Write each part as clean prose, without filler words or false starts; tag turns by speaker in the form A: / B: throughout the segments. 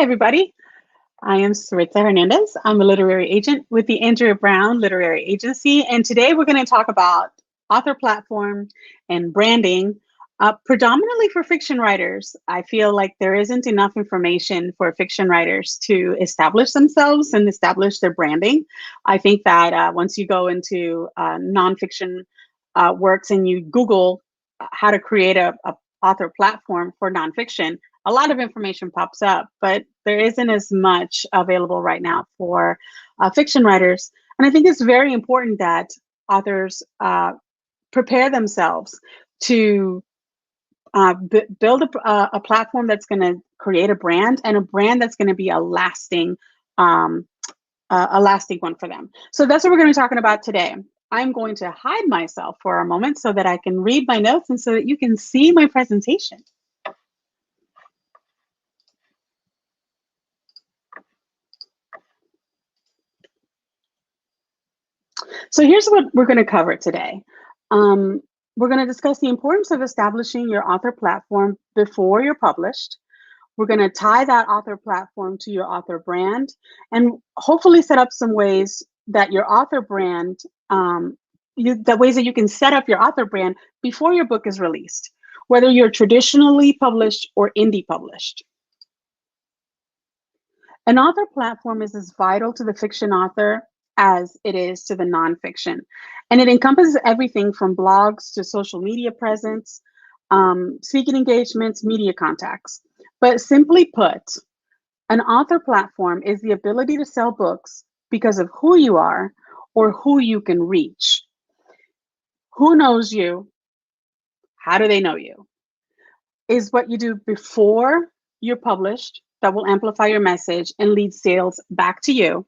A: Hi, everybody. I am Saritza Hernandez. I'm a literary agent with the Andrea Brown Literary Agency. And today we're going to talk about author platform and branding, predominantly for fiction writers. I feel like there isn't enough information for fiction writers to establish themselves and establish their branding. I think that once you go into nonfiction works and you Google how to create a author platform for nonfiction, a lot of information pops up, but there isn't as much available right now for fiction writers. And I think it's very important that authors prepare themselves to build a platform that's going to create a brand, and a brand that's going to be um, a lasting one for them. So that's what we're going to be talking about today. I'm going to hide myself for a moment so that I can read my notes and so that you can see my presentation. So here's what we're going to cover today. We're going to discuss the importance of establishing your author platform before you're published. We're going to tie that author platform to your author brand and hopefully set up some ways that your author brand, the ways that you can set up your author brand before your book is released, whether you're traditionally published or indie published. An author platform is as vital to the fiction author as it is to the nonfiction. And it encompasses everything from blogs to social media presence, speaking engagements, media contacts. But simply put, an author platform is the ability to sell books because of who you are or who you can reach. Who knows you? How do they know you? Is what you do before you're published that will amplify your message and lead sales back to you.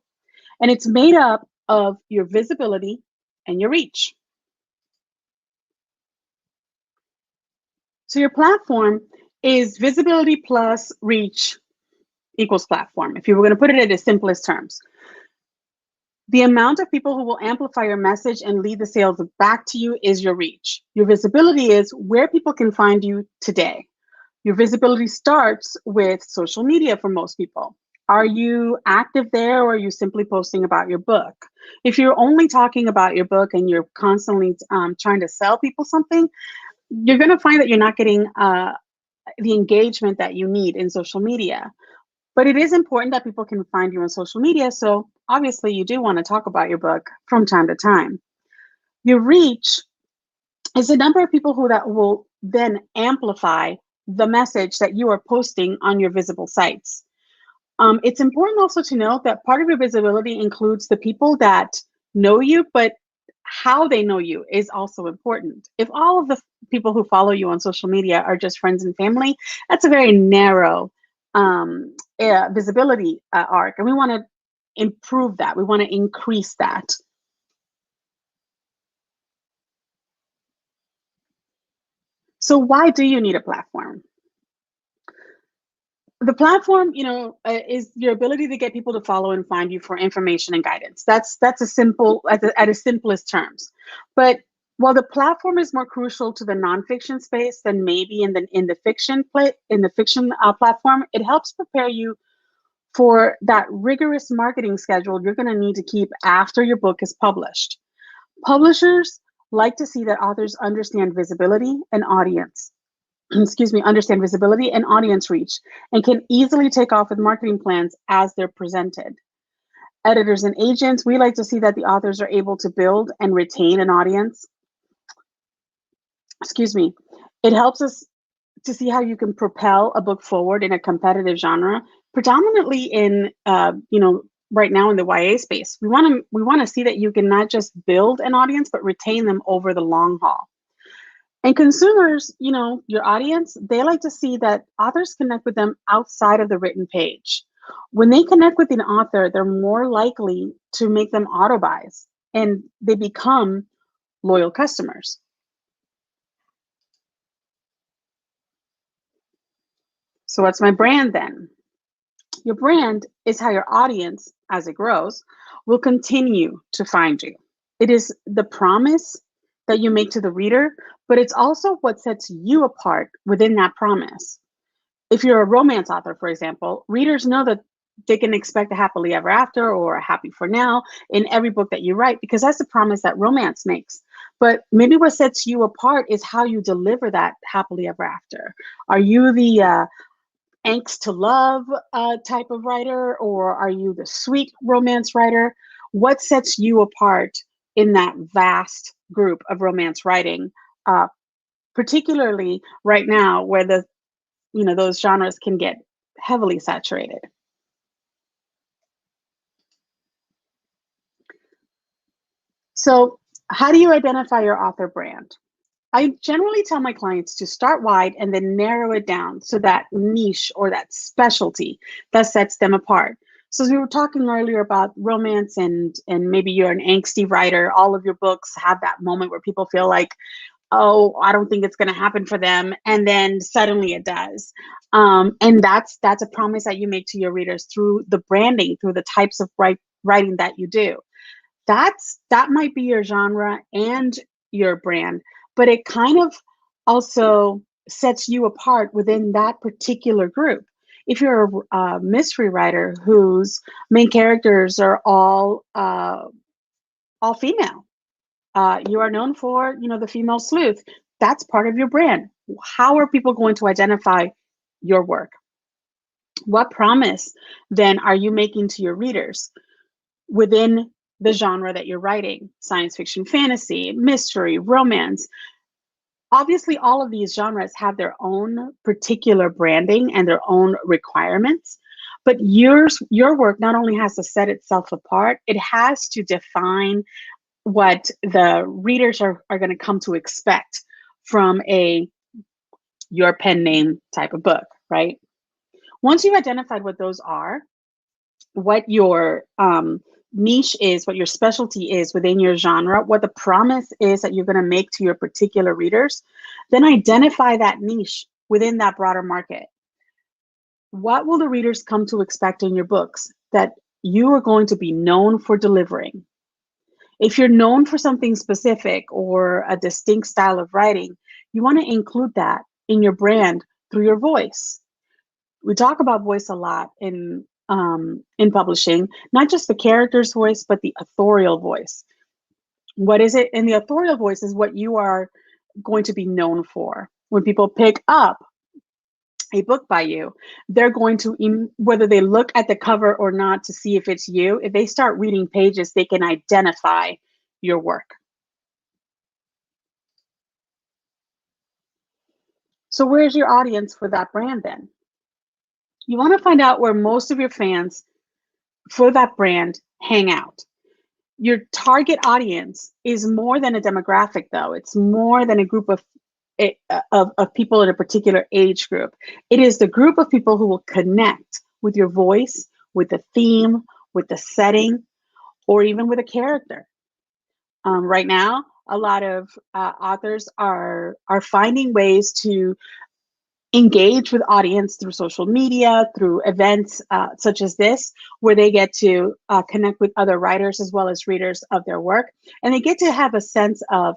A: And it's made up of your visibility and your reach. So your platform is visibility plus reach equals platform, if you were going to put it in the simplest terms. The amount of people who will amplify your message and lead the sales back to you is your reach. Your visibility is where people can find you today. Your visibility starts with social media for most people. Are you active there, or are you simply posting about your book? If you're only talking about your book and you're constantly trying to sell people something, you're going to find that you're not getting the engagement that you need in social media. But it is important that people can find you on social media. So obviously you do want to talk about your book from time to time. Your reach is the number of people who that will then amplify the message that you are posting on your visible sites. It's important also to note that part of your visibility includes the people that know you, but how they know you is also important. If all of the people who follow you on social media are just friends and family, that's a very narrow visibility arc, and we want to improve that. We want to increase that. So why do you need a platform? The platform, is your ability to get people to follow and find you for information and guidance. That's a simple, at its simplest terms. But while the platform is more crucial to the nonfiction space than maybe in the fiction platform, it helps prepare you for that rigorous marketing schedule you're going to need to keep after your book is published. Publishers like to see that authors understand visibility and audience. Understand visibility and audience reach, and can easily take off with marketing plans as they're presented. Editors and agents, we like to see that the authors are able to build and retain an audience. It helps us to see how you can propel a book forward in a competitive genre, predominantly in, right now in the YA space. We want to see that you can not just build an audience, but retain them over the long haul. And consumers, your audience, they like to see that authors connect with them outside of the written page. When they connect with an author, they're more likely to make them auto buys, and they become loyal customers. So what's my brand then? Your brand is how your audience, as it grows, will continue to find you. It is the promise that you make to the reader, but it's also what sets you apart within that promise. If you're a romance author, for example, readers know that they can expect a happily ever after or a happy for now in every book that you write, because that's the promise that romance makes. But maybe what sets you apart is how you deliver that happily ever after. Are you the angst to love type of writer, or are you the sweet romance writer? What sets you apart in that vast group of romance writing, uh, particularly right now where those genres can get heavily saturated? So, how do you identify your author brand? I generally tell my clients to start wide and then narrow it down so that niche or that specialty that sets them apart. So, as we were talking earlier about romance, and maybe you're an angsty writer, all of your books have that moment where people feel like, oh, I don't think it's going to happen for them, and then suddenly it does. And that's a promise that you make to your readers through the branding, through the types of writing that you do. That might be your genre and your brand, but it kind of also sets you apart within that particular group. If you're a mystery writer whose main characters are all female, you are known for, the female sleuth. That's part of your brand. How are people going to identify your work? What promise then are you making to your readers within the genre that you're writing? Science fiction, fantasy, mystery, romance. Obviously, all of these genres have their own particular branding and their own requirements. But your work not only has to set itself apart, it has to define what the readers are going to come to expect from a your pen name type of book, right? Once you've identified what those are, what your niche is, what your specialty is within your genre, what the promise is that you're going to make to your particular readers, then identify that niche within that broader market. What will the readers come to expect in your books that you are going to be known for delivering? If you're known for something specific or a distinct style of writing, you want to include that in your brand through your voice. We talk about voice a lot in publishing, not just the character's voice, but the authorial voice. What is it? And the authorial voice is what you are going to be known for. When people pick up a book by you, they're going to, whether they look at the cover or not to see if it's you, if they start reading pages, they can identify your work. So where's your audience for that brand then? You want to find out where most of your fans for that brand hang out. Your target audience is more than a demographic, though. It's more than a group of people in a particular age group. It is the group of people who will connect with your voice, with the theme, with the setting, or even with a character. Right now, a lot of authors are finding ways to engage with audience through social media, through events such as this, where they get to connect with other writers as well as readers of their work, and they get to have a sense of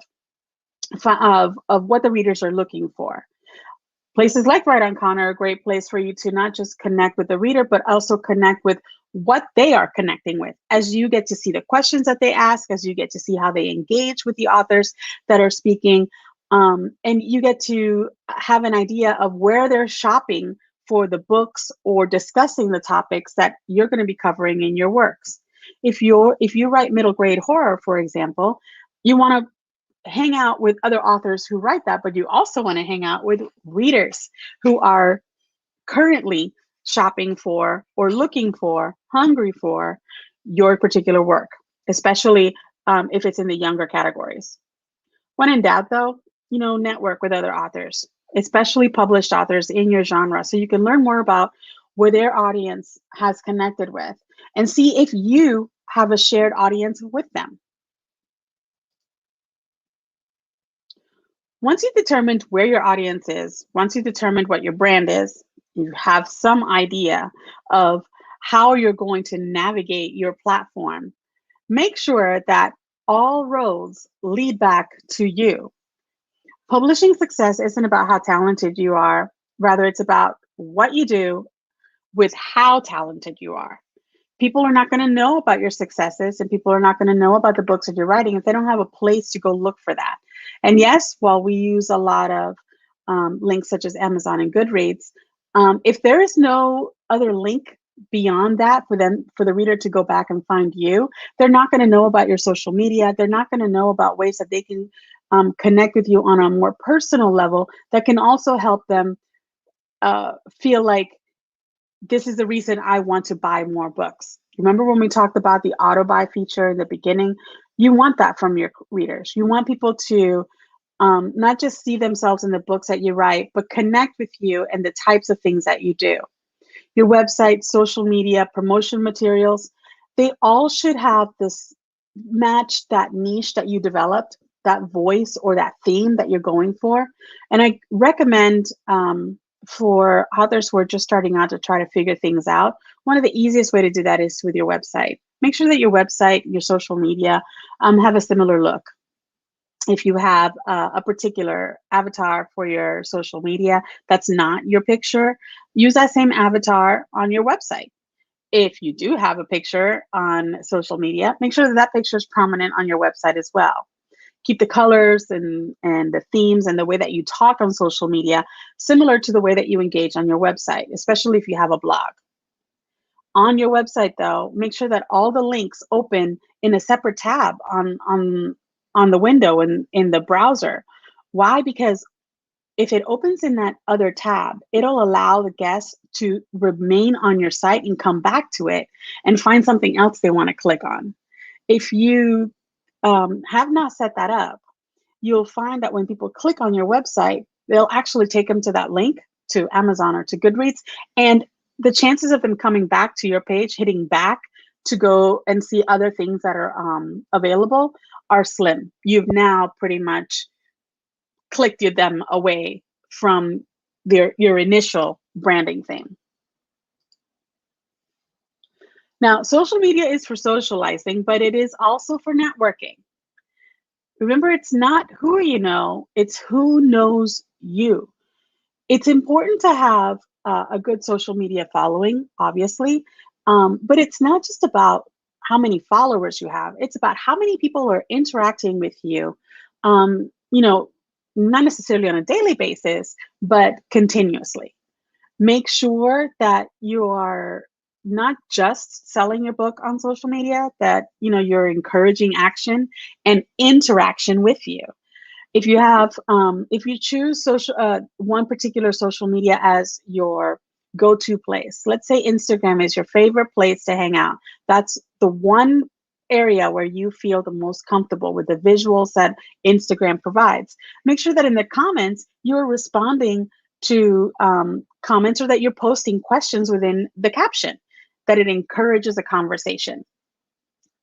A: what the readers are looking for. Places like Write on Con are a great place for you to not just connect with the reader, but also connect with what they are connecting with, as you get to see the questions that they ask, as you get to see how they engage with the authors that are speaking. And you get to have an idea of where they're shopping for the books or discussing the topics that you're going to be covering in your works. If you write middle grade horror, for example, you want to hang out with other authors who write that, but you also want to hang out with readers who are currently shopping for or looking for, hungry for your particular work, especially if it's in the younger categories. When in doubt, though, network with other authors, especially published authors in your genre, so you can learn more about where their audience has connected with and see if you have a shared audience with them. Once you've determined where your audience is, once you've determined what your brand is, you have some idea of how you're going to navigate your platform, make sure that all roads lead back to you. Publishing success isn't about how talented you are Rather, it's about what you do with how talented you are. People are not going to know about your successes, and people are not going to know about the books that you're writing if they don't have a place to go look for that. And yes, while we use a lot of links such as Amazon and Goodreads, if there is no other link beyond that for the reader to go back and find you, they're not going to know about your social media. They're not going to know about ways that they can connect with you on a more personal level that can also help them feel like this is the reason I want to buy more books. Remember when we talked about the auto buy feature in the beginning? You want that from your readers. You want people to not just see themselves in the books that you write, but connect with you and the types of things that you do. Your website, social media, promotion materials, they all should have this match that niche that you developed, that voice or that theme that you're going for. And I recommend for authors who are just starting out to try to figure things out, one of the easiest way to do that is with your website. Make sure that your website, your social media have a similar look. If you have a particular avatar for your social media that's not your picture, use that same avatar on your website. If you do have a picture on social media, make sure that that picture is prominent on your website as well. Keep the colors and the themes and the way that you talk on social media similar to the way that you engage on your website, especially if you have a blog. On your website, though, make sure that all the links open in a separate tab on the window in the browser. Why? Because if it opens in that other tab, it'll allow the guests to remain on your site and come back to it and find something else they want to click on. If you have not set that up, you'll find that when people click on your website, they'll actually take them to that link to Amazon or to Goodreads. And the chances of them coming back to your page, hitting back to go and see other things that are available are slim. You've now pretty much clicked them away from your initial branding thing. Now, social media is for socializing, but it is also for networking. Remember, it's not who you know, it's who knows you. It's important to have a good social media following, obviously, but it's not just about how many followers you have. It's about how many people are interacting with you, not necessarily on a daily basis, but continuously. Make sure that you are not just selling your book on social media, that you're encouraging action and interaction with you. If you choose one particular social media as your go-to place, let's say Instagram is your favorite place to hang out. That's the one area where you feel the most comfortable with the visuals that Instagram provides. Make sure that in the comments, you're responding to comments, or that you're posting questions within the caption, that it encourages a conversation.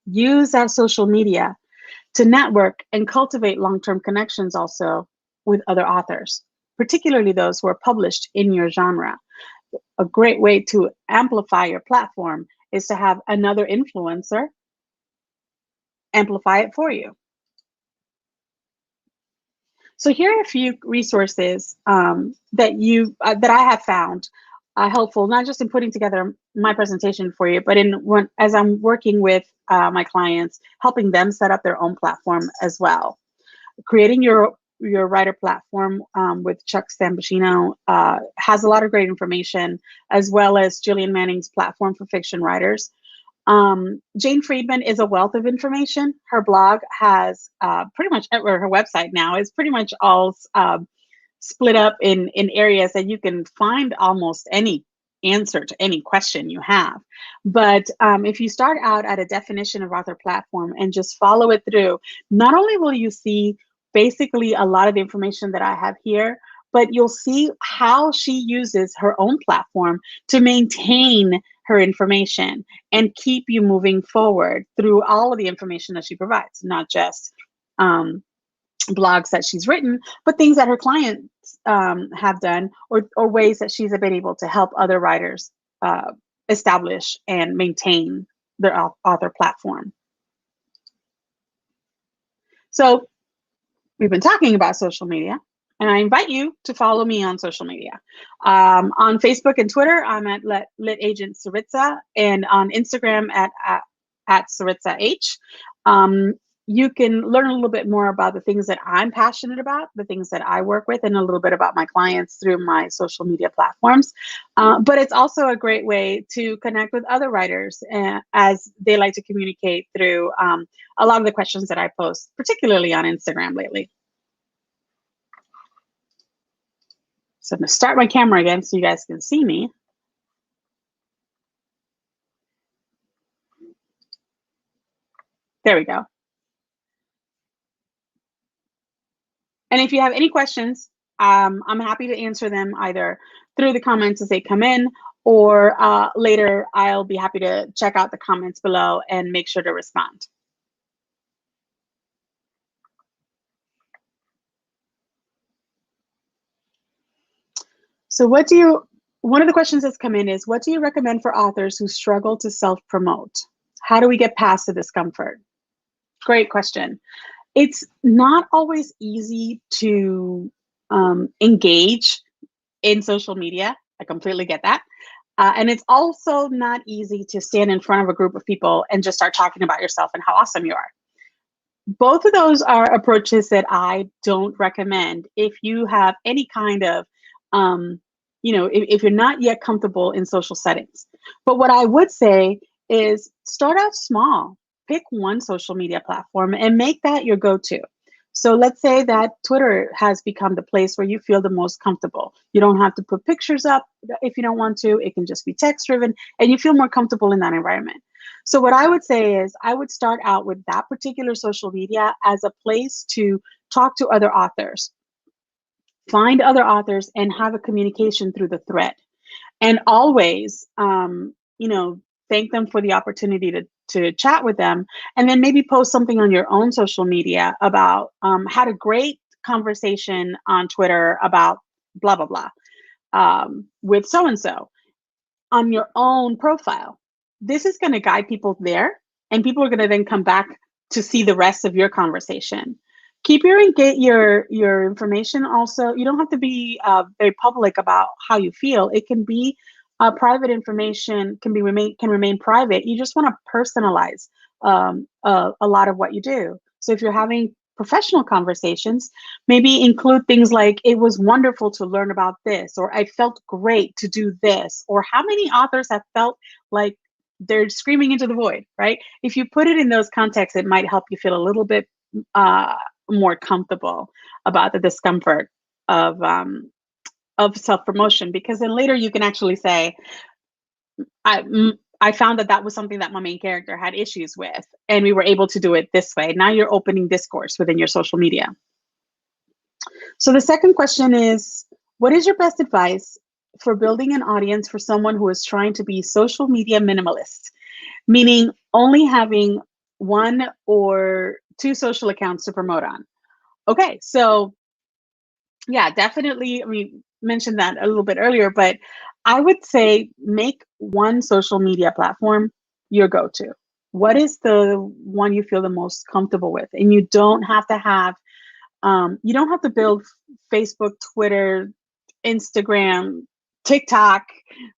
A: Use that social media to network and cultivate long-term connections also with other authors, particularly those who are published in your genre. A great way to amplify your platform is to have another influencer amplify it for you. So here are a few resources that I have found helpful, not just in putting together my presentation for you, but as I'm working with my clients, helping them set up their own platform as well. Creating your writer platform with Chuck Stampicino has a lot of great information, as well as Jillian Manning's platform for fiction writers. Jane Friedman is a wealth of information. Her blog has pretty much, or her website now is pretty much all split up in areas that you can find almost any answer to any question you have. But if you start out at a definition of author platform and just follow it through, not only will you see basically a lot of the information that I have here, but you'll see how she uses her own platform to maintain her information and keep you moving forward through all of the information that she provides, not just blogs that she's written, but things that her clients have done, or ways that she's been able to help other writers establish and maintain their author platform. So we've been talking about social media, And I invite you to follow me on social media. On Facebook and Twitter, I'm at Lit Agent Saritza, and on Instagram at Saritza H. You can learn a little bit more about the things that I'm passionate about, the things that I work with, and a little bit about my clients through my social media platforms. But it's also a great way to connect with other writers as they like to communicate through a lot of the questions that I post, particularly on Instagram lately. So I'm going to start my camera again so you guys can see me. There we go. And if you have any questions, I'm happy to answer them either through the comments as they come in, or later I'll be happy to check out the comments below and make sure to respond. So one of the questions that's come in is, what do you recommend for authors who struggle to self-promote? How do we get past the discomfort? Great question. It's not always easy to engage in social media. I completely get that. And it's also not easy to stand in front of a group of people and just start talking about yourself and how awesome you are. Both of those are approaches that I don't recommend if you have any kind of, if you're not yet comfortable in social settings. But what I would say is start out small. Pick one social media platform and make that your go-to. So let's say that Twitter has become the place where you feel the most comfortable. You don't have to put pictures up if you don't want to. It can just be text driven, and you feel more comfortable in that environment. So what I would say is I would start out with that particular social media as a place to talk to other authors, find other authors, and have a communication through the thread. And always, thank them for the opportunity to chat with them, and then maybe post something on your own social media about had a great conversation on Twitter about blah, blah, blah with so-and-so on your own profile. This is going to guide people there, and people are going to then come back to see the rest of your conversation. Keep your information also. You don't have to be very public about how you feel. It can be private information, can remain private. You just want to personalize a lot of what you do. So if you're having professional conversations, maybe include things like, it was wonderful to learn about this, or I felt great to do this, or how many authors have felt like they're screaming into the void, right? If you put it in those contexts, it might help you feel a little bit more comfortable about the discomfort of self-promotion, because then later you can actually say, I found that was something that my main character had issues with, and we were able to do it this way. Now you're opening discourse within your social media. So the second question is, what is your best advice for building an audience for someone who is trying to be social media minimalist, meaning only having 1 or 2 social accounts to promote on? Okay, so yeah, definitely. We mentioned that a little bit earlier, but I would say make one social media platform your go-to. What is the one you feel the most comfortable with? And you don't have to build Facebook, Twitter, Instagram, TikTok,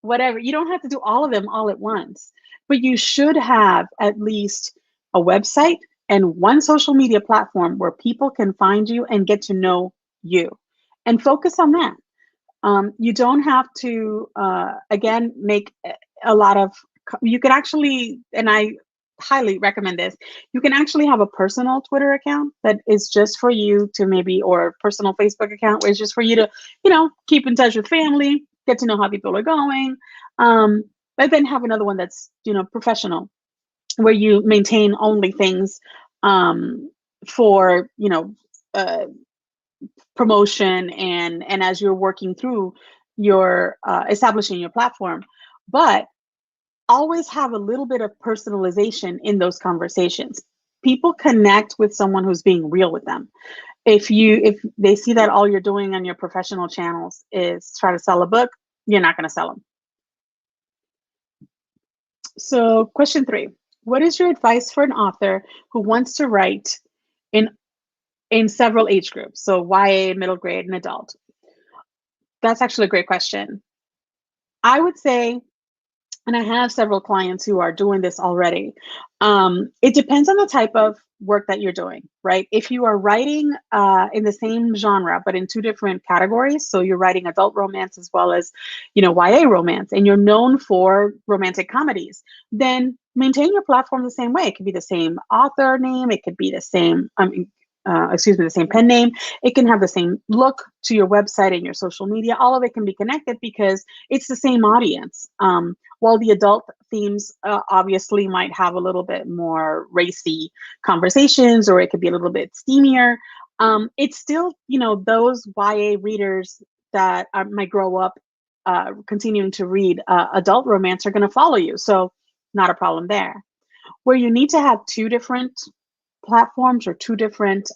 A: whatever. You don't have to do all of them all at once, but you should have at least a website and one social media platform where people can find you and get to know you, and focus on that. You don't have to, again, make a lot of, you can actually, and I highly recommend this, you can actually have a personal Twitter account that is just for you to maybe, or a personal Facebook account where it's just for you to, keep in touch with family, get to know how people are going. But then have another one that's, professional, where you maintain only things for, promotion and as you're working through your establishing your platform. But always have a little bit of personalization in those conversations. People connect with someone who's being real with them. If they see that all you're doing on your professional channels is try to sell a book, you're not going to sell them. So question 3, what is your advice for an author who wants to write in in several age groups. So YA, middle grade, and adult. That's actually a great question. I would say, and I have several clients who are doing this already. It depends on the type of work that you're doing, right? If you are writing in the same genre, but in two different categories, so you're writing adult romance as well as, YA romance, and you're known for romantic comedies, then maintain your platform the same way. It could be the same author name, it could be the same, the same pen name. It can have the same look to your website and your social media. All of it can be connected because it's the same audience. While the adult themes obviously might have a little bit more racy conversations, or it could be a little bit steamier, it's still, those YA readers that might grow up continuing to read adult romance are going to follow you. So not a problem there. Where you need to have two different platforms or two different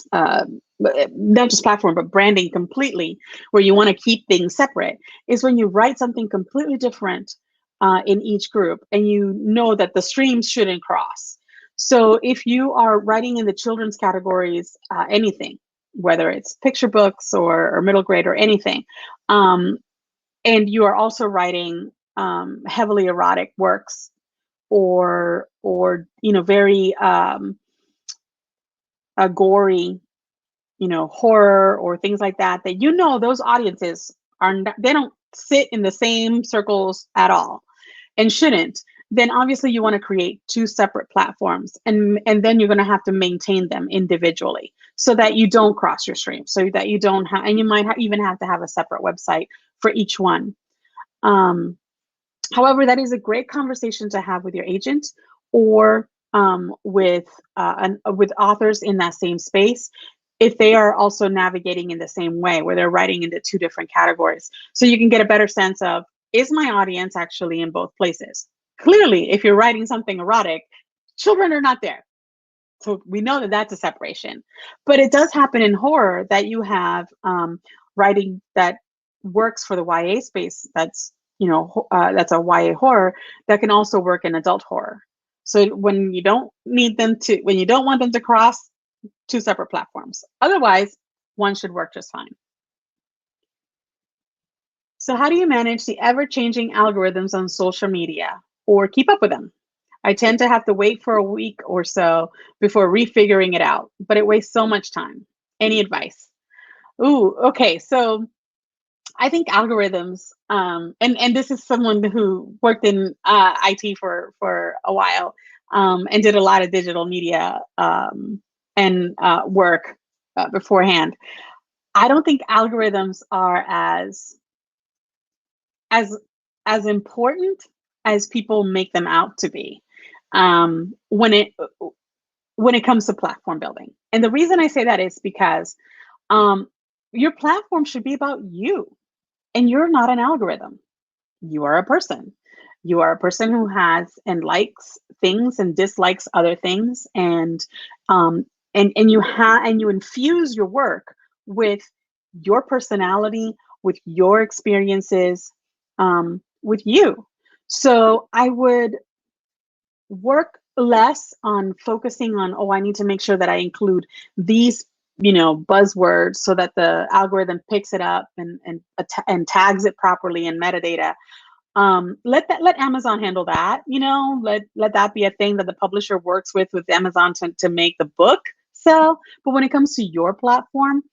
A: not just platform, but branding completely, where you want to keep things separate, is when you write something completely different in each group, and you know that the streams shouldn't cross. So if you are writing in the children's categories, anything, whether it's picture books or middle grade or anything, and you are also writing heavily erotic works, or very gory, horror or things like that, those audiences they don't sit in the same circles at all and shouldn't, then obviously you want to create two separate platforms, and then you're going to have to maintain them individually so that you don't cross your streams, so that you don't have, and you might even have to have a separate website for each one. However, that is a great conversation to have with your agent, or with authors in that same space, if they are also navigating in the same way, where they're writing into two different categories. So you can get a better sense of, is my audience actually in both places? Clearly, if you're writing something erotic, children are not there. So we know that that's a separation. But it does happen in horror that you have writing that works for the YA space, that's that's a YA horror, that can also work in adult horror. So when you don't want them to cross, two separate platforms. Otherwise, one should work just fine. So how do you manage the ever-changing algorithms on social media, or keep up with them? I tend to have to wait for a week or so before refiguring it out, but it wastes so much time. Any advice? Ooh, okay. So I think algorithms, and this is someone who worked in IT for a while, and did a lot of digital media and work beforehand. I don't think algorithms are as important as people make them out to be when it comes to platform building. And the reason I say that is because your platform should be about you. And you're not an algorithm. You are a person. You are a person who has and likes things and dislikes other things, and you infuse your work with your personality, with your experiences, with you. So I would work less on focusing on, I need to make sure that I include these buzzwords so that the algorithm picks it up and tags it properly in metadata. Let Amazon handle that. Let that be a thing that the publisher works with Amazon to make the book sell. But when it comes to your platform,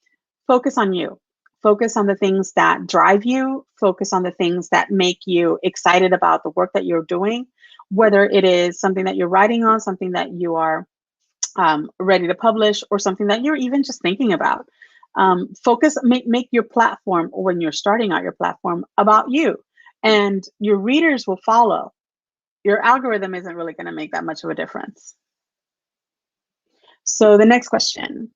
A: focus on you. Focus on the things that drive you. Focus on the things that make you excited about the work that you're doing, whether it is something that you're writing on, something that you are ready to publish, or something that you're even just thinking about. Make your platform, or when you're starting out your platform, about you, and your readers will follow. Your algorithm isn't really going to make that much of a difference. So the next question.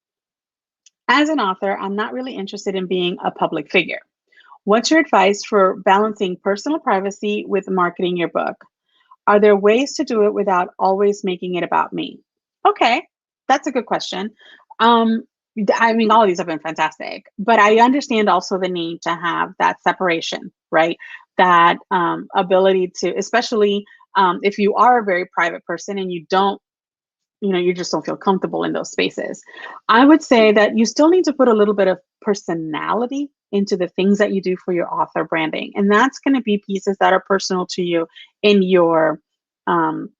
A: As an author, I'm not really interested in being a public figure. What's your advice for balancing personal privacy with marketing your book? Are there ways to do it without always making it about me? Okay, that's a good question. I mean, all of these have been fantastic, but I understand also the need to have that separation, right? That ability to, especially if you are a very private person and you don't you just don't feel comfortable in those spaces. I would say that you still need to put a little bit of personality into the things that you do for your author branding. And that's going to be pieces that are personal to you in your um,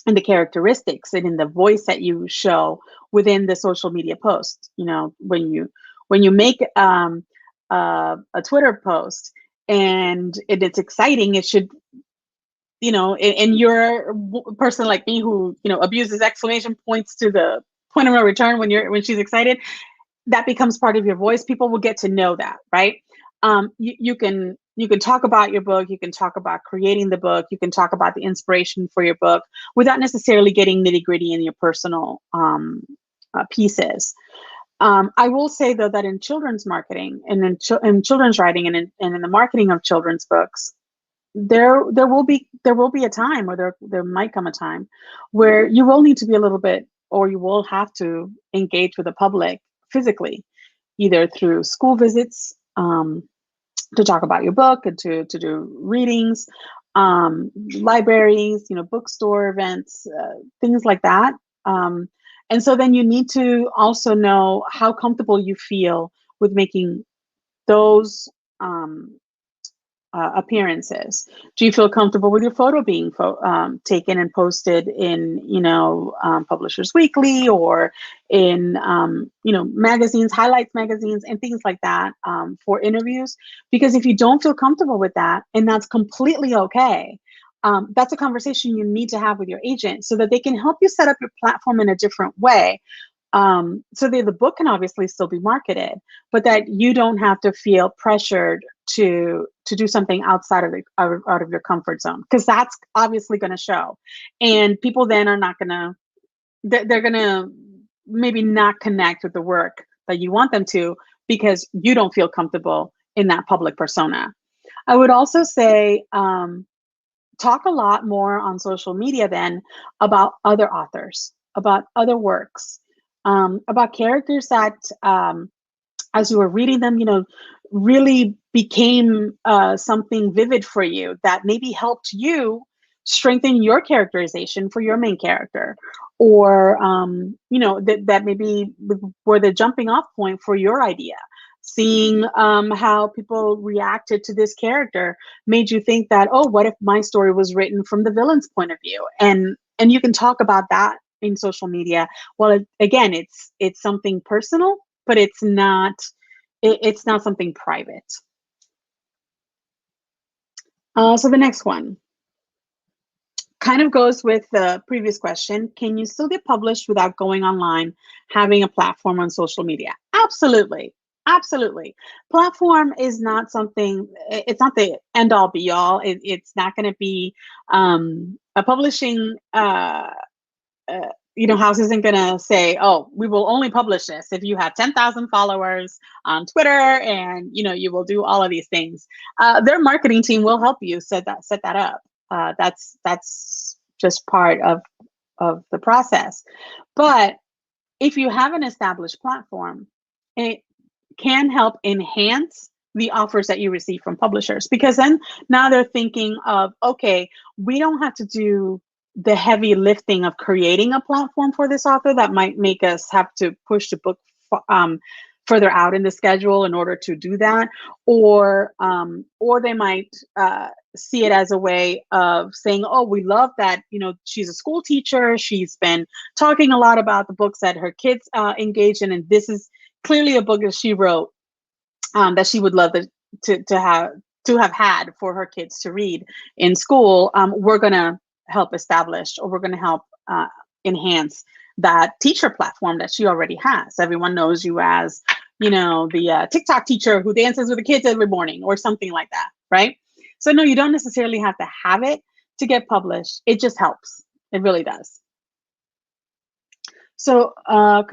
A: in the characteristics and in the voice that you show within the social media post. When you make a Twitter post and it's exciting, it should, and you're a person like me who, abuses exclamation points to the point of no return when she's excited, that becomes part of your voice. People will get to know that, right? You can talk about your book, you can talk about creating the book, you can talk about the inspiration for your book without necessarily getting nitty gritty in your personal pieces. I will say though that in children's marketing and in children's writing and in the marketing of children's books, there will be a time, or there might come a time where you will need to be a little bit, or you will have to engage with the public physically, either through school visits, to talk about your book and to do readings, libraries, bookstore events, things like that. And so then you need to also know how comfortable you feel with making those appearances. Do you feel comfortable with your photo being taken and posted in, Publishers Weekly, or in, magazines, highlights magazines, and things like that, for interviews? Because if you don't feel comfortable with that, and that's completely okay, that's a conversation you need to have with your agent so that they can help you set up your platform in a different way. So the book can obviously still be marketed, but that you don't have to feel pressured to do something outside of out of your comfort zone, because that's obviously going to show, and people then are not going to, they're going to maybe not connect with the work that you want them to, because you don't feel comfortable in that public persona. I would also say, talk a lot more on social media then about other authors, about other works, about characters that, as you were reading them, really became something vivid for you that maybe helped you strengthen your characterization for your main character, or that maybe were the jumping off point for your idea. Seeing how people reacted to this character made you think that, oh, what if my story was written from the villain's point of view? And you can talk about that in social media. Well, again, it's something personal, but it's not something private. So the next one kind of goes with the previous question. Can you still get published without going online, having a platform on social media? Absolutely. Absolutely. Platform is not something, it's not the end all be all. It's not going to be a publishing house isn't going to say, oh, we will only publish this if you have 10,000 followers on Twitter, and you will do all of these things. Their marketing team will help you set that up. That's just part of the process. But if you have an established platform, it can help enhance the offers that you receive from publishers, because then now they're thinking of, okay, we don't have to do the heavy lifting of creating a platform for this author that might make us have to push the book further out in the schedule in order to do that, or they might see it as a way of saying, oh, we love that she's a school teacher, she's been talking a lot about the books that her kids engage in, and this is clearly a book that she wrote that she would love to have had for her kids to read in school. We're going to help establish, or we're going to help enhance that teacher platform that she already has. Everyone knows you as, the TikTok teacher who dances with the kids every morning, or something like that, right? So no, you don't necessarily have to have it to get published. It just helps. It really does. So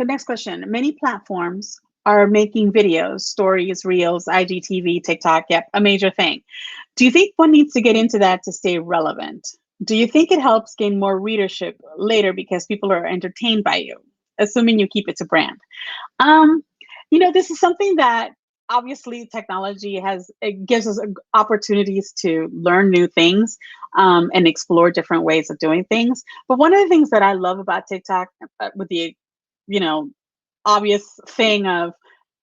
A: next question. Many platforms are making videos, stories, reels, IGTV, TikTok, yep, a major thing. Do you think one needs to get into that to stay relevant? Do you think it helps gain more readership later because people are entertained by you, assuming you keep it to brand? This is something that obviously technology it gives us opportunities to learn new things. and explore different ways of doing things. But one of the things that I love about TikTok, with the, you know, obvious thing of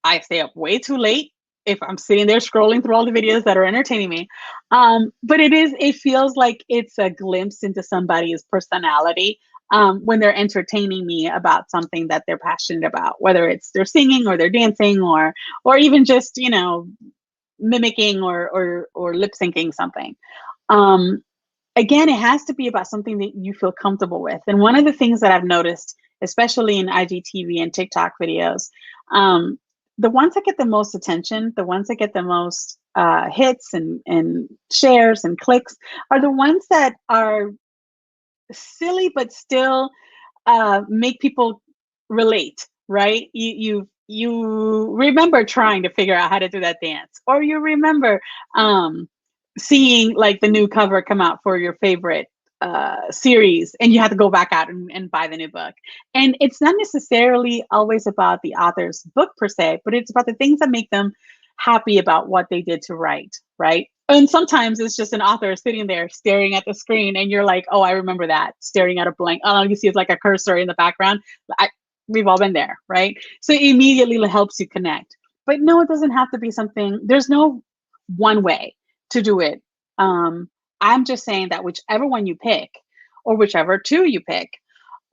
A: I stay up way too late if I'm sitting there scrolling through all the videos that are entertaining me. But it feels like it's a glimpse into somebody's personality when they're entertaining me about something that they're passionate about, whether it's they're singing or they're dancing or even just, you know, mimicking or lip syncing something. Um, Again, it has to be about something that you feel comfortable with. And one of the things that I've noticed, especially in IGTV and TikTok videos, the ones that get the most attention, the ones that get the most hits and shares and clicks, are the ones that are silly but still make people relate, right? You remember trying to figure out how to do that dance, or you remember seeing like the new cover come out for your favorite series, and you have to go back out and buy the new book. And it's not necessarily always about the author's book per se, but it's about the things that make them happy about what they did to write, right? And sometimes it's just an author sitting there staring at the screen, and you're like, oh, I remember that, staring at a blank. Oh, you see it's like a cursor in the background. We've all been there, right? So it immediately helps you connect. But no, it doesn't have to be something, there's no one way to do it. I'm just saying that whichever one you pick, or whichever two you pick,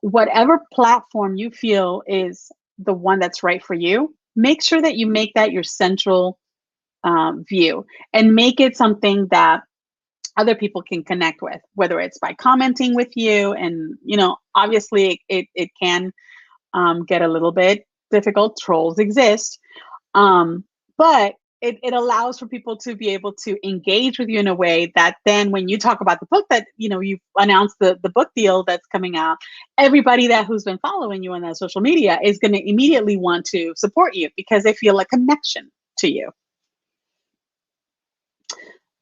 A: whatever platform you feel is the one that's right for you, make sure that you make that your central view, and make it something that other people can connect with, whether it's by commenting with you. And, you know, obviously it can get a little bit difficult. Trolls exist. But it allows for people to be able to engage with you in a way that then when you talk about the book that, you know, you've announced the book deal that's coming out, everybody that who's been following you on that social media is going to immediately want to support you because they feel a connection to you.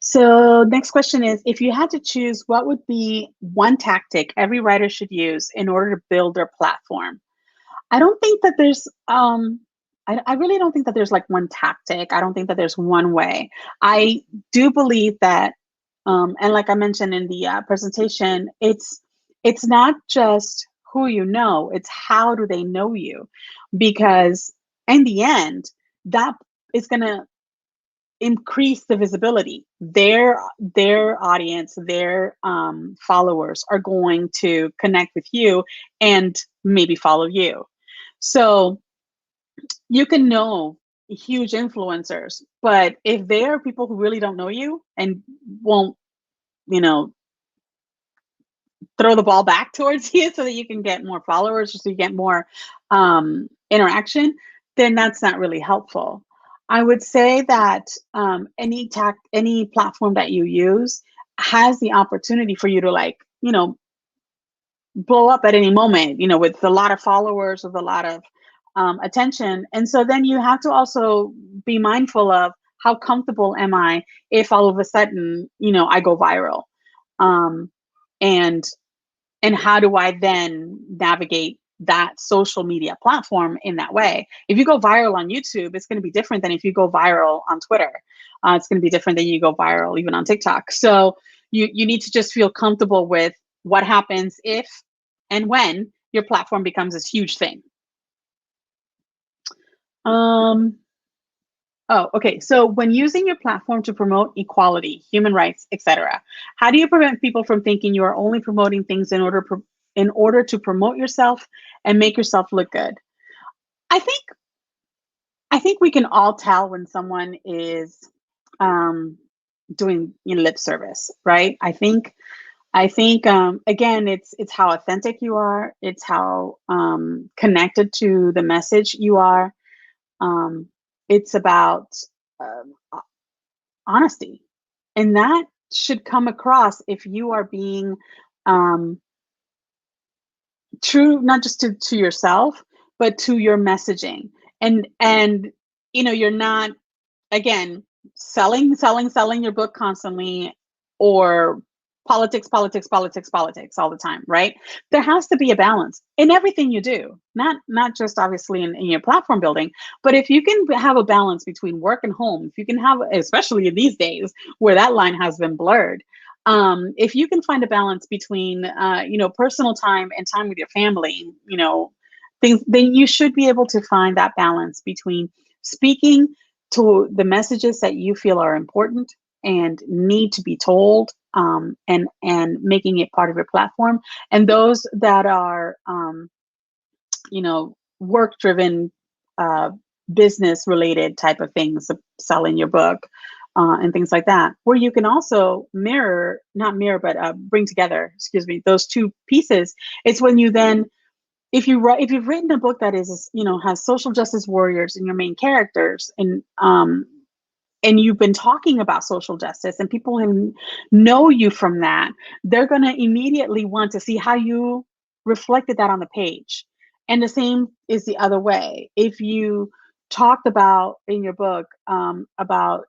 A: So next question is, if you had to choose, what would be one tactic every writer should use in order to build their platform? I don't think that there's I really don't think that there's like one tactic. I don't think that there's one way. I do believe that and like I mentioned in the presentation, it's not just who you know, it's how do they know you, because in the end that is going to increase the visibility. Their audience, their followers are going to connect with you and maybe follow you. So you can know huge influencers, but if they are people who really don't know you and won't, you know, throw the ball back towards you so that you can get more followers or so you get more interaction, then that's not really helpful. I would say that any platform that you use has the opportunity for you to, like, you know, blow up at any moment, you know, with a lot of followers, with a lot of attention. And so then you have to also be mindful of how comfortable am I if all of a sudden, you know, I go viral. And how do I then navigate that social media platform in that way? If you go viral on YouTube, it's going to be different than if you go viral on Twitter. It's going to be different than you go viral even on TikTok. So you need to just feel comfortable with what happens if and when your platform becomes this huge thing. Oh, okay. So when using your platform to promote equality, human rights, etc., how do you prevent people from thinking you are only promoting things in order to promote yourself and make yourself look good? I think we can all tell when someone is doing, you know, lip service, right? I think again, it's how authentic you are. It's how connected to the message you are. It's about honesty, and that should come across if you are being true, not just to yourself, but to your messaging. And you know, you're not, again, selling your book constantly, or politics all the time, right? There has to be a balance in everything you do, not just obviously in your platform building, but if you can have a balance between work and home, if you can have, especially in these days where that line has been blurred, If you can find a balance between, personal time and time with your family, things, then you should be able to find that balance between speaking to the messages that you feel are important and need to be told, and making it part of your platform, and those that are, work driven, uh, business related type of things, selling your book, and things like that, where you can also not mirror, but bring together, excuse me, those two pieces. It's when you then, if you've written a book that is, has social justice warriors in your main characters, and you've been talking about social justice, and people know you from that, they're going to immediately want to see how you reflected that on the page. And the same is the other way. If you talked about in your book, about,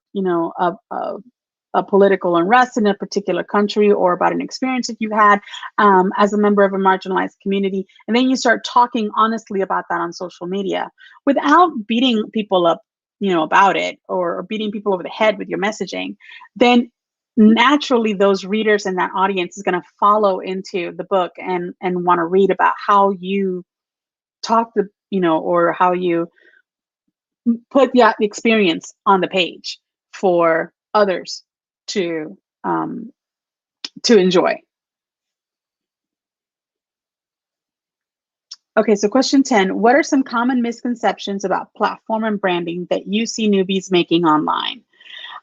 A: a political unrest in a particular country, or about an experience that you had, as a member of a marginalized community, and then you start talking honestly about that on social media without beating people up, about it, or beating people over the head with your messaging, then naturally those readers and that audience is going to follow into the book and want to read about how you talk to, or how you put the experience on the page for others to um, to enjoy. Okay, so question 10, what are some common misconceptions about platform and branding that you see newbies making online?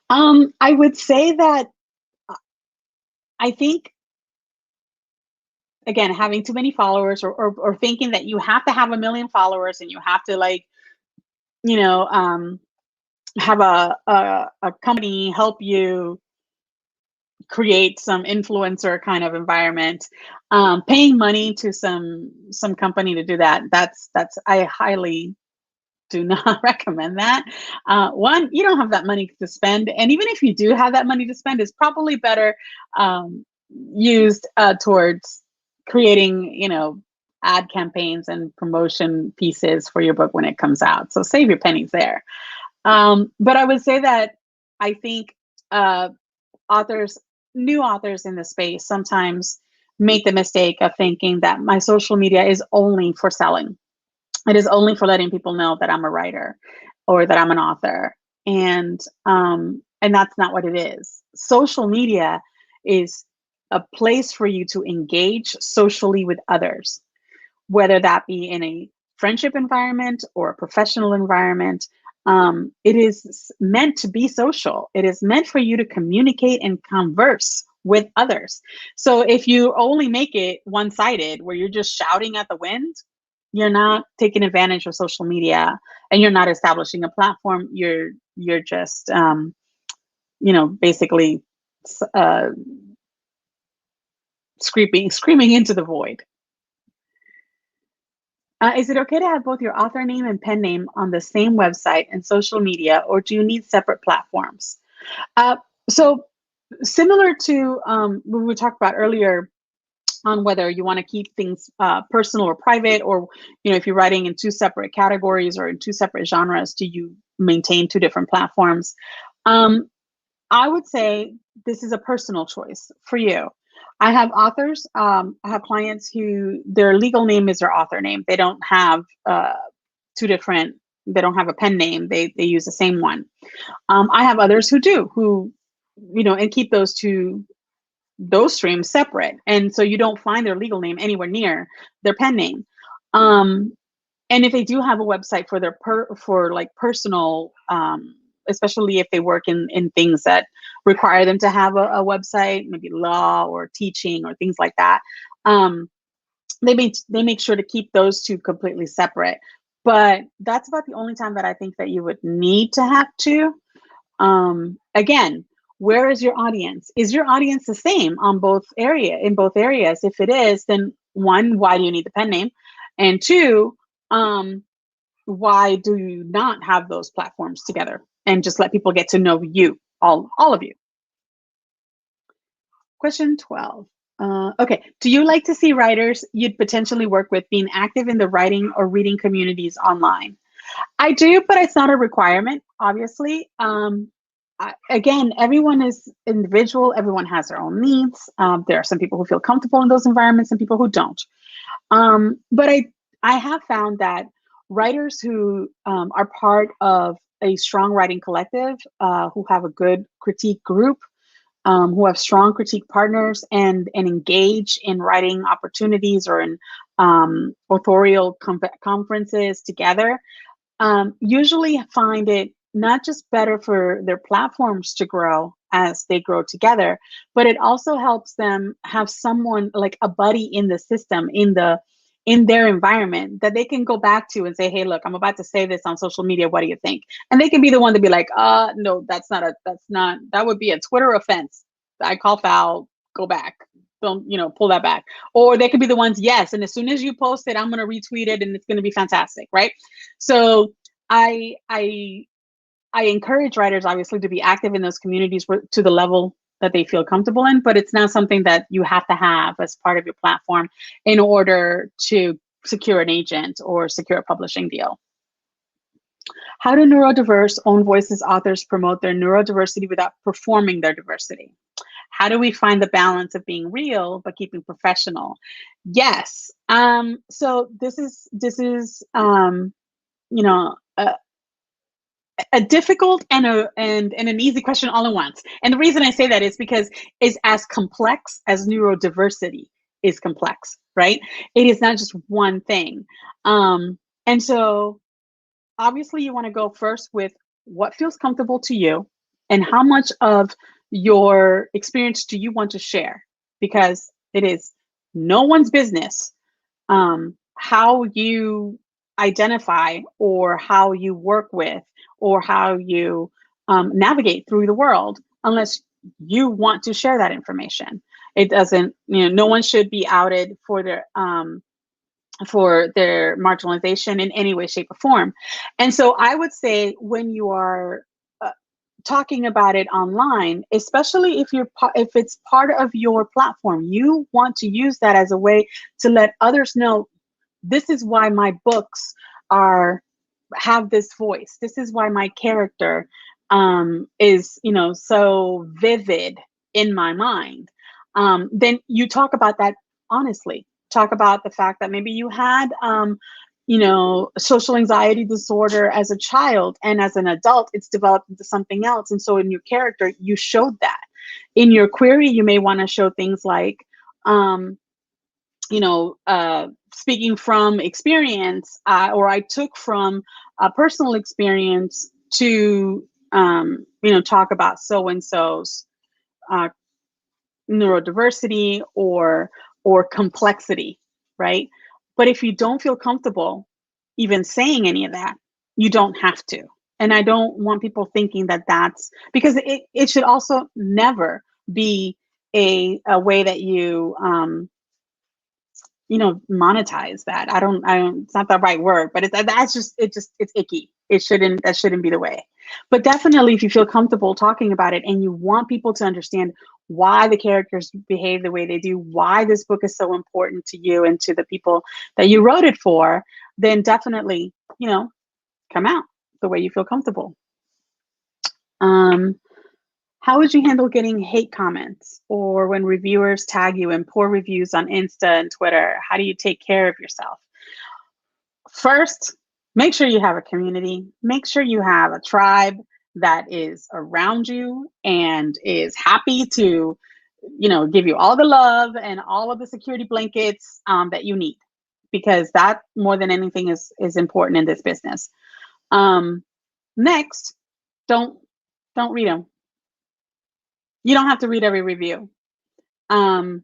A: I would say that, I think, again, having too many followers, or thinking that you have to have 1 million followers, and you have to, like, you know, um, have a company help you create some influencer kind of environment, paying money to some company to do that. That's I highly do not recommend that. One, you don't have that money to spend, and even if you do have that money to spend, it's probably better, used, towards creating, ad campaigns and promotion pieces for your book when it comes out. So save your pennies there. But I would say that I think, uh, authors, new authors in the space, sometimes make the mistake of thinking that my social media is only for selling. It is only for letting people know that I'm a writer, or that I'm an author. And that's not what it is. Social media is a place for you to engage socially with others, whether that be in a friendship environment or a professional environment. It is meant to be social. It is meant for you to communicate and converse with others. So if you only make it one-sided, where you're just shouting at the wind, you're not taking advantage of social media, and you're not establishing a platform. You're just, basically, uh, screaming into the void. Is it okay to have both your author name and pen name on the same website and social media, or do you need separate platforms? So similar to, what we talked about earlier, on whether you want to keep things, personal or private, or, if you're writing in two separate categories or in two separate genres, do you maintain two different platforms? I would say this is a personal choice for you. I have authors, I have clients who their legal name is their author name. They don't have, two different, they don't have a pen name. They use the same one. I have others who do, who, and keep those streams separate. And so you don't find their legal name anywhere near their pen name. And if they do have a website for for like personal, especially if they work in things that require them to have a website, maybe law or teaching or things like that, they make sure to keep those two completely separate. But that's about the only time that I think that you would need to have to. Again, where is your audience? Is your audience the same in both areas? If it is, then one, why do you need the pen name? And two, why do you not have those platforms together and just let people get to know you, all of you? Question 12. Okay, do you like to see writers you'd potentially work with being active in the writing or reading communities online? I do, but it's not a requirement, obviously. again, everyone is individual. Everyone has their own needs. There are some people who feel comfortable in those environments and people who don't. But I have found that writers who are part of a strong writing collective, who have a good critique group, who have strong critique partners and engage in writing opportunities or in authorial conferences together, usually find it not just better for their platforms to grow as they grow together, but it also helps them have someone like a buddy in the system, in their environment that they can go back to and say, hey, look, I'm about to say this on social media. What do you think? And they can be the one to be like, no, that would be a Twitter offense. I call foul, go back. Don't, pull that back. Or they could be the ones, yes. And as soon as you post it, I'm going to retweet it and it's going to be fantastic. Right. So I encourage writers obviously to be active in those communities to the level that they feel comfortable in, but it's not something that you have to have as part of your platform in order to secure an agent or secure a publishing deal. How do neurodiverse own voices authors promote their neurodiversity without performing their diversity? How do we find the balance of being real but keeping professional? Yes. So this is you know, a difficult and an easy question all at once. And the reason I say that is because it's as complex as neurodiversity is complex, right? It is not just one thing. And so obviously you want to go first with what feels comfortable to you and how much of your experience do you want to share? Because it is no one's business how you identify or how you work with or how you navigate through the world unless you want to share that information. It doesn't, no one should be outed for their marginalization in any way, shape, or form. And so I would say when you are talking about it online, especially if it's part of your platform, you want to use that as a way to let others know this is why my books have this voice. This is why my character is so vivid in my mind. Then you talk about that honestly. Talk about the fact that maybe you had social anxiety disorder as a child, and as an adult it's developed into something else, and so in your character you showed that. In your query you may want to show things like speaking from experience, or I took from a personal experience to talk about so and so's neurodiversity or complexity, right? But if you don't feel comfortable even saying any of that, you don't have to. And I don't want people thinking that that's because it should also never be a way that you monetize that. I don't, it's not the right word, but it's icky. That shouldn't be the way. But definitely if you feel comfortable talking about it and you want people to understand why the characters behave the way they do, why this book is so important to you and to the people that you wrote it for, then definitely, come out the way you feel comfortable. How would you handle getting hate comments or when reviewers tag you in poor reviews on Insta and Twitter? How do you take care of yourself? First, make sure you have a community. Make sure you have a tribe that is around you and is happy to, give you all the love and all of the security blankets that you need, because that more than anything is important in this business. Next, don't read them. You don't have to read every review. And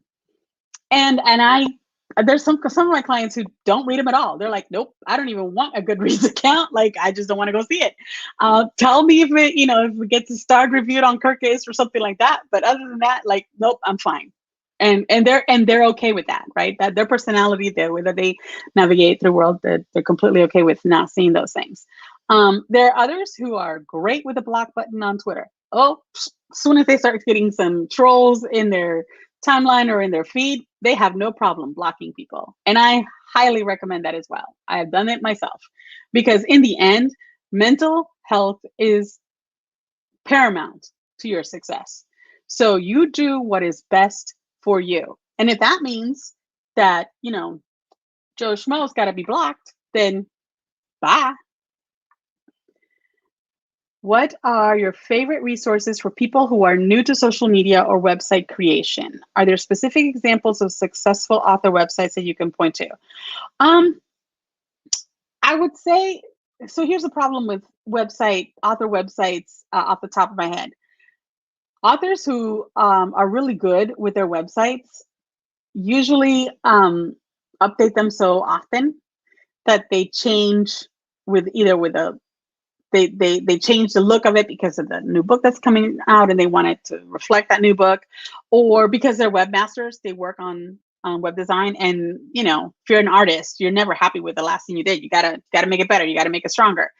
A: there's some of my clients who don't read them at all. They're like, nope, I don't even want a Goodreads account. Like, I just don't want to go see it. Tell me if it gets starred reviewed on Kirkus or something like that. But other than that, like, nope, I'm fine. And they're okay with that, right? That their personality, the way that they navigate through the world, they're completely okay with not seeing those things. There are others who are great with a block button on Twitter. Oh, as soon as they start getting some trolls in their timeline or in their feed, they have no problem blocking people. And I highly recommend that as well. I have done it myself, because in the end, mental health is paramount to your success. So you do what is best for you. And if that means that, Joe Schmo's got to be blocked, then bye. What are your favorite resources for people who are new to social media or website creation? Are there specific examples of successful author websites that you can point to? I would say, so here's the problem with author websites off the top of my head. Authors who are really good with their websites usually update them so often that they change they change the look of it because of the new book that's coming out and they want it to reflect that new book, or because they're webmasters, they work on web design. And if you're an artist, you're never happy with the last thing you did. You gotta make it better. You gotta make it stronger.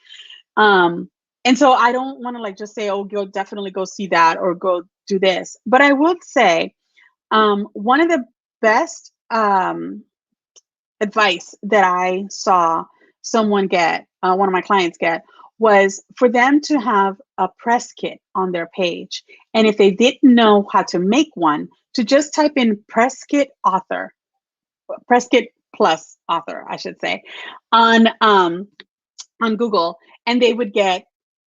A: And so I don't want to just say, oh, go definitely go see that or go do this. But I would say one of the best advice that I saw someone get, one of my clients get, was for them to have a press kit on their page. And if they didn't know how to make one, to just type in press kit plus author, I should say, on Google, and they would get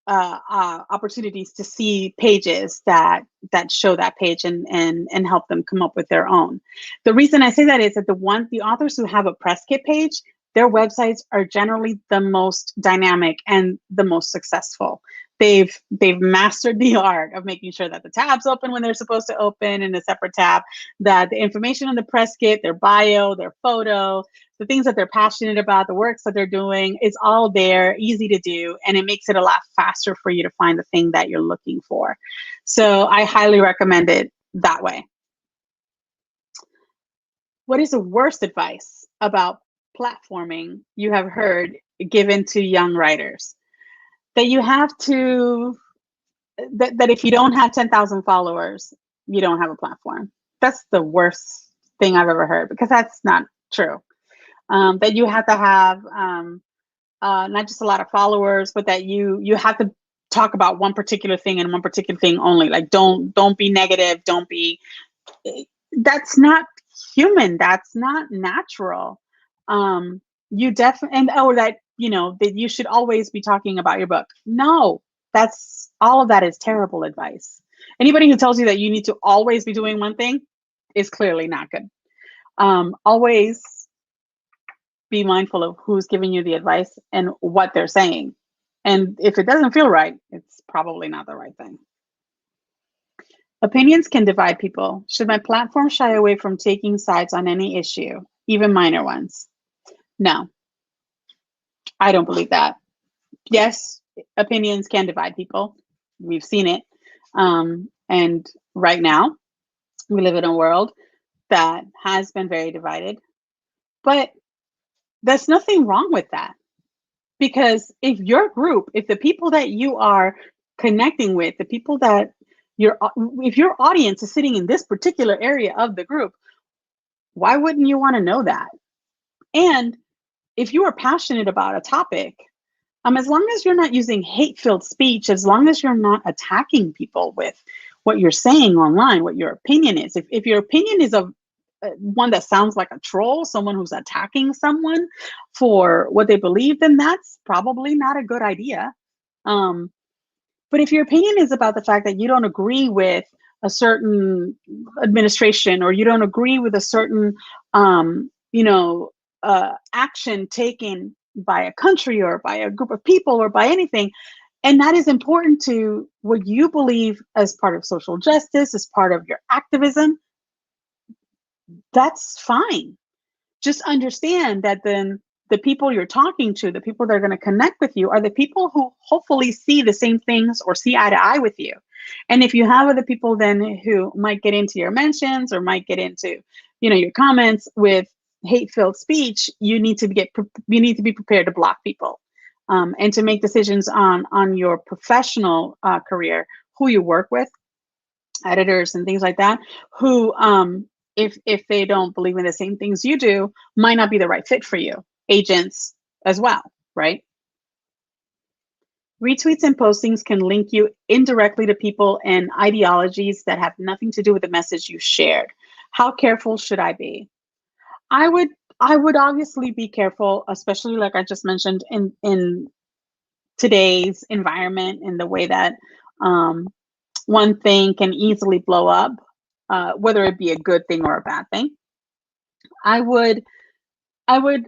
A: opportunities to see pages that show that page and help them come up with their own. The reason I say that is that the authors who have a press kit page, their websites are generally the most dynamic and the most successful. They've mastered the art of making sure that the tabs open when they're supposed to open in a separate tab, that the information on the press kit, their bio, their photo, the things that they're passionate about, the works that they're doing, is all there, easy to do, and it makes it a lot faster for you to find the thing that you're looking for. So I highly recommend it that way. What is the worst advice about platforming you have heard given to young writers? That you have to, that if you don't have 10,000 followers, you don't have a platform. That's the worst thing I've ever heard, because that's not true. That you have to have not just a lot of followers, but that you have to talk about one particular thing and one particular thing only. Like don't be negative. Don't be. That's not human. That's not natural. You definitely, and that that you should always be talking about your book. No, that's all of that is terrible advice. Anybody who tells you that you need to always be doing one thing is clearly not good. Always be mindful of who's giving you the advice and what they're saying. And if it doesn't feel right, it's probably not the right thing. Opinions can divide people. Should my platform shy away from taking sides on any issue, even minor ones? No, I don't believe that. Yes, opinions can divide people. We've seen it. And right now, we live in a world that has been very divided. But there's nothing wrong with that. Because if your group, if the people that you are connecting with, the people that if your audience is sitting in this particular area of the group, why wouldn't you want to know that? And if you are passionate about a topic, as long as you're not using hate-filled speech, as long as you're not attacking people with what you're saying online, what your opinion is, if your opinion is of one that sounds like a troll, someone who's attacking someone for what they believe, then that's probably not a good idea. But if your opinion is about the fact that you don't agree with a certain administration, or you don't agree with a certain, action taken by a country or by a group of people or by anything, and that is important to what you believe as part of social justice, as part of your activism, that's fine. Just understand that then the people you're talking to, the people that are going to connect with you, are the people who hopefully see the same things or see eye to eye with you. And if you have other people then who might get into your mentions or might get into, your comments with hate-filled speech, you need to be prepared to block people, and to make decisions on your professional career, who you work with, editors and things like that, who if they don't believe in the same things you do, might not be the right fit for you. Agents as well, right? Retweets and postings can link you indirectly to people and ideologies that have nothing to do with the message you shared. How careful should I be? I would I would obviously be careful, especially like I just mentioned in today's environment, in the way that um, one thing can easily blow up, whether it be a good thing or a bad thing. I would I would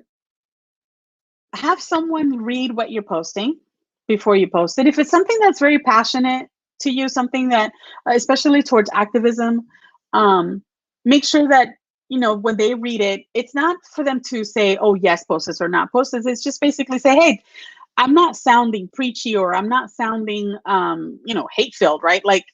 A: have someone read what you're posting before you post it. If it's something that's very passionate to you, something that, especially towards activism, um, make sure that, when they read it, it's not for them to say, oh, yes, post this or not post this. It's just basically say, hey, I'm not sounding preachy, or I'm not sounding, hate filled, right? Like,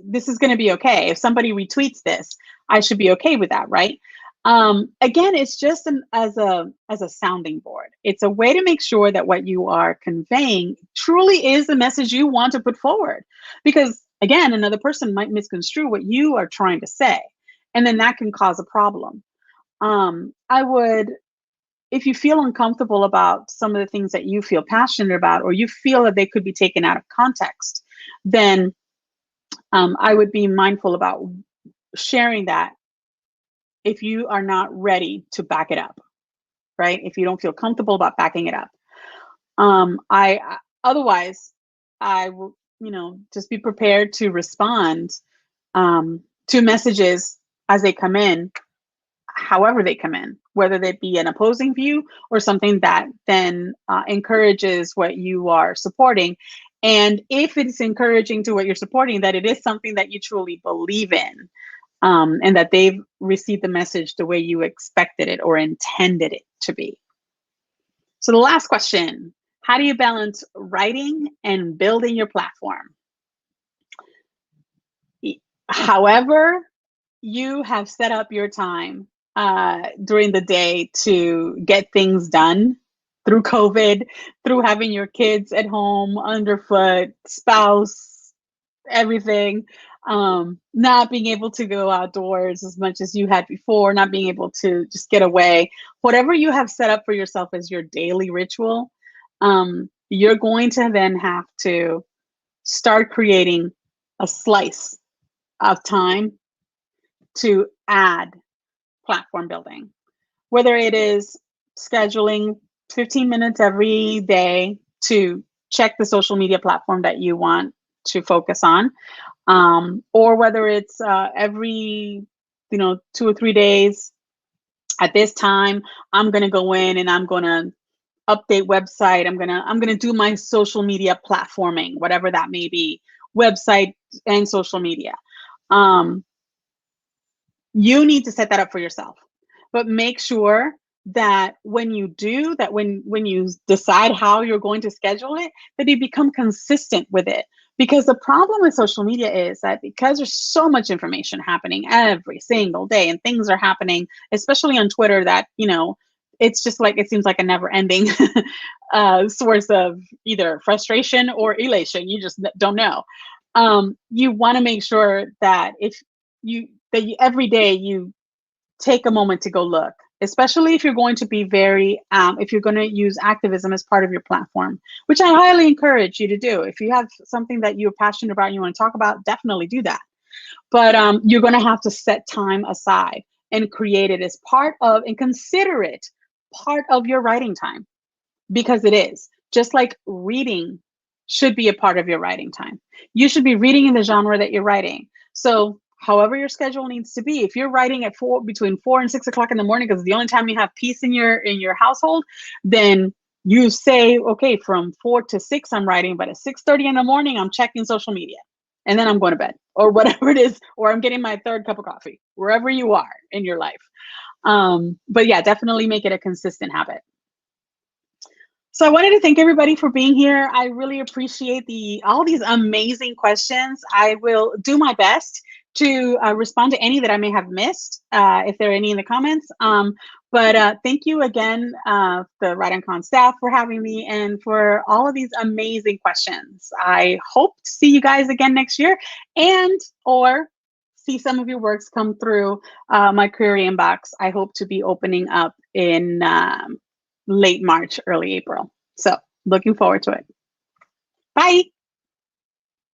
A: this is going to be okay. If somebody retweets this, I should be okay with that, right? Again, it's just as a sounding board. It's a way to make sure that what you are conveying truly is the message you want to put forward. Because again, another person might misconstrue what you are trying to say, and then that can cause a problem. I would, if you feel uncomfortable about some of the things that you feel passionate about, or you feel that they could be taken out of context, then I would be mindful about sharing that if you are not ready to back it up, right? If you don't feel comfortable about backing it up. Otherwise, I will, just be prepared to respond to messages as they come in, however they come in, whether they be an opposing view or something that then encourages what you are supporting. And if it's encouraging to what you're supporting, that it is something that you truly believe in, and that they've received the message the way you expected it or intended it to be. So the last question, how do you balance writing and building your platform? However you have set up your time during the day to get things done through COVID, through having your kids at home, underfoot, spouse, everything, not being able to go outdoors as much as you had before, not being able to just get away, whatever you have set up for yourself as your daily ritual, you're going to then have to start creating a slice of time to add platform building, whether it is scheduling 15 minutes every day to check the social media platform that you want to focus on, or whether it's every 2 or 3 days at this time, I'm going to go in and I'm going to update website. I'm going to do my social media platforming, whatever that may be, website and social media. You need to set that up for yourself, but make sure that when you do that, when you decide how you're going to schedule it, that you become consistent with it. Because the problem with social media is that because there's so much information happening every single day, and things are happening, especially on Twitter, that it's just like, it seems like a never ending source of either frustration or elation. You just don't know. You want to make sure that every day you take a moment to go look, especially if you're going to be if you're going to use activism as part of your platform, which I highly encourage you to do. If you have something that you're passionate about and you want to talk about, definitely do that. But you're going to have to set time aside and create it as part of, and consider it part of your writing time, because it is. Just like reading should be a part of your writing time. You should be reading in the genre that you're writing. So however your schedule needs to be, if you're writing at between 4 and 6 o'clock in the morning, because it's the only time you have peace in your household, then you say, okay, from 4 to 6 I'm writing, but at 6:30 in the morning I'm checking social media, and then I'm going to bed, or whatever it is, or I'm getting my third cup of coffee, wherever you are in your life. But yeah, definitely make it a consistent habit. So I wanted to thank everybody for being here. I really appreciate all these amazing questions. I will do my best to respond to any that I may have missed, if there are any in the comments. But thank you again, the Right on Con staff, for having me, and for all of these amazing questions. I hope to see you guys again next year, or see some of your works come through my query inbox. I hope to be opening up in late March, early April. So Looking forward to it. Bye.